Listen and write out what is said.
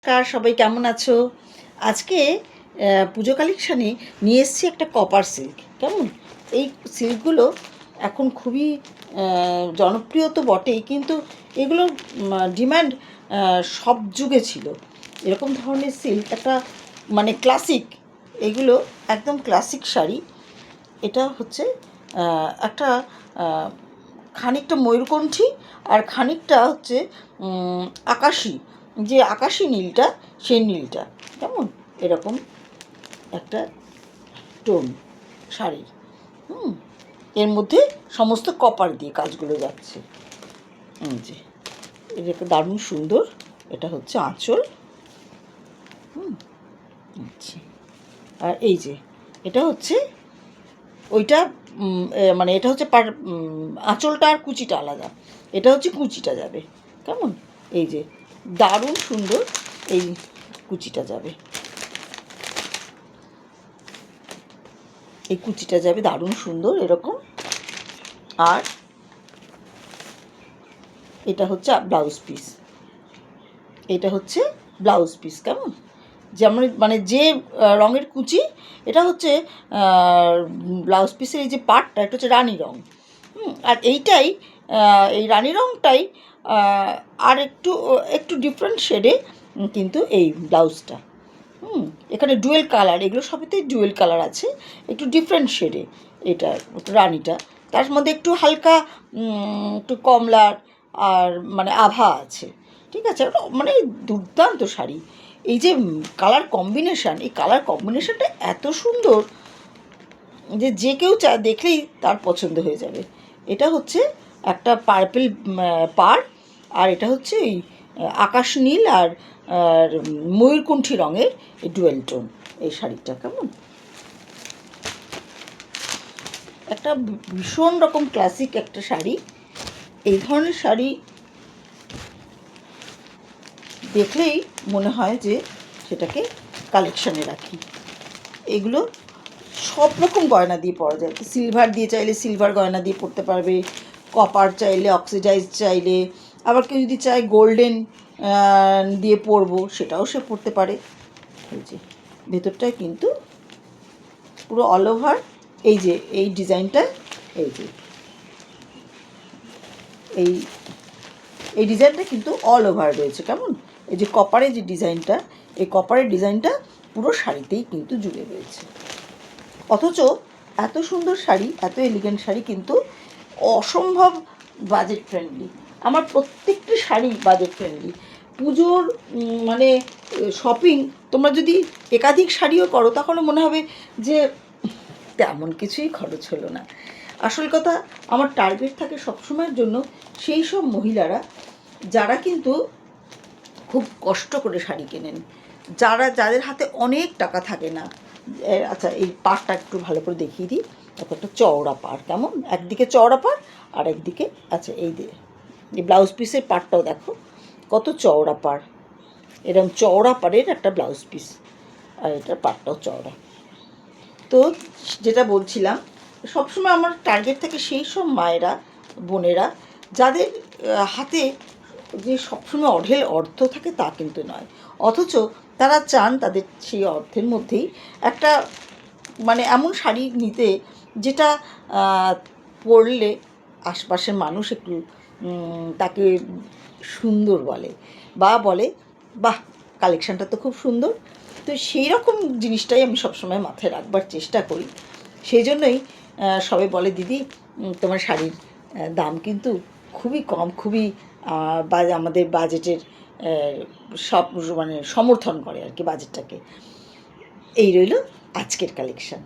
নমস্কার, সবাই কেমন আছো? আজকে পুজো কালেকশানে নিয়ে এসেছি একটা কপার সিল্ক। কেমন? এই সিল্কগুলো এখন খুবই জনপ্রিয় তো বটেই, কিন্তু এগুলোর ডিমান্ড সব যুগে ছিল। এরকম ধরনের সিল্ক একটা মানে ক্লাসিক, এগুলো একদম ক্লাসিক শাড়ি। এটা হচ্ছে একটা খানিকটা ময়ূরকণ্ঠী আর খানিকটা হচ্ছে আকাশি, যে আকাশি নীলটা, সেই নীলটা। কেমন? এরকম একটা টোন শাড়ি। এর মধ্যে সমস্ত কপার দিয়ে কাজগুলো যাচ্ছে। যে এটা দারুণ সুন্দর। এটা হচ্ছে আঁচল। আচ্ছা, আর এই যে এটা হচ্ছে ওইটা, মানে এটা হচ্ছে আঁচলটা আর কুচিটা আলাদা। এটা হচ্ছে কুচিটা যাবে। কেমন? এই যে দারুণ সুন্দর, এই কুচিটা যাবে, এই কুচিটা যাবে দারুণ সুন্দর এরকম। আর এটা হচ্ছে ব্লাউজ পিস, এটা হচ্ছে ব্লাউজ পিস। কেমন? যেমন মানে যে রঙের কুচি, এটা হচ্ছে ব্লাউজ পিসের এই যে পার্টটা, এটা হচ্ছে রানী রঙ। আর এইটাই, এই রানী রঙটাই আর একটু একটু ডিফারেন্ট শেডে কিন্তু এই ব্লাউজটা। এখানে ডুয়েল কালার, এগুলো সবেতেই ডুয়েল কালার আছে, একটু ডিফারেন্ট শেডে। এটা রানিটা, তার মধ্যে একটু হালকা একটু কমলার আর মানে আভা আছে। ঠিক আছে, মানে দুর্দান্ত শাড়ি। এই যে কালার কম্বিনেশান, এই কালার কম্বিনেশানটা এত সুন্দর যে যে কেউ দেখলেই তার পছন্দ হয়ে যাবে। এটা হচ্ছে একটা পার্পেল পাড়, আর এটা হচ্ছে এই আকাশ নীল আর ময়ূরকণ্ঠী রঙের এই ডুয়েল টোন এই শাড়িটা। কেমন? একটা ভীষণ রকম ক্লাসিক একটা শাড়ি। এই ধরনের শাড়ি দেখলেই মনে হয় যে সেটাকে কালেকশানে রাখি। এগুলো সব রকম গয়না দিয়ে পরা যায়। সিলভার দিয়ে চাইলে সিলভার গয়না দিয়ে পরতে পারবে, কপার চাইলে, অক্সিডাইজ চাইলে, আবার কেউ যদি চায় গোল্ডেন দিয়ে পরবো, সেটাও সে পরতে পারে। এই যে ভেতরটায় কিন্তু পুরো অল ওভার এই যে এই ডিজাইনটা, এই যে এই এই ডিজাইনটা কিন্তু অল ওভার রয়েছে। কেমন? এই যে কপারের যে ডিজাইনটা, এই কপারের ডিজাইনটা পুরো শাড়িতেই কিন্তু জুড়ে রয়েছে। অথচ এত সুন্দর শাড়ি, এত এলিগেন্ট শাড়ি কিন্তু অসম্ভব বাজেট ফ্রেন্ডলি। আমার প্রত্যেকটি শাড়ি বাজেট ফ্রেন্ডলি। পুজোর মানে শপিং তোমরা যদি একাধিক শাড়িও করো, তাহলে মনে হবে যে তেমন কিছুই খরচ হলো না। আসল কথা, আমার টার্গেট থাকে সবসময়ের জন্য সেই সব মহিলারা যারা কিন্তু খুব কষ্ট করে শাড়ি কেনেন, যাদের হাতে অনেক টাকা থাকে না। আচ্ছা, এই পাড়টা একটু ভালো করে দেখিয়ে দিই। একটা চওড়া পাড়, কেমন? একদিকে চওড়া পাড় আর একদিকে, আচ্ছা এই ব্লাউজ পিসের পাড়টাও দেখো কত চওড়া পাড়। এরকম চওড়া পাড়ের একটা ব্লাউজ পিস, আর এটার পাড়টাও চওড়া। তো যেটা বলছিলাম, সবসময় আমার টার্গেট থাকে সেই সব মায়েরা, বোনেরা যাদের হাতে যে সবসময় অঢেল অর্থ থাকে তা কিন্তু নয়, অথচ তারা চান তাদের সেই অর্থের মধ্যেই একটা মানে এমন শাড়ি নিতে, যেটা পরলে আশপাশের মানুষ একটু তাকে সুন্দর বলে, বা বলে বাহ, কালেকশানটা তো খুব সুন্দর। তো সেই রকম জিনিসটাই আমি সবসময় মাথায় রাখবার চেষ্টা করি। সেই জন্যই সবাই বলে, দিদি তোমার শাড়ির দাম কিন্তু খুবই কম, খুবই আমাদের বাজেটের সব মানে সমর্থন করে আর কি বাজেটটাকে। এই রইল আজকের কালেকশান।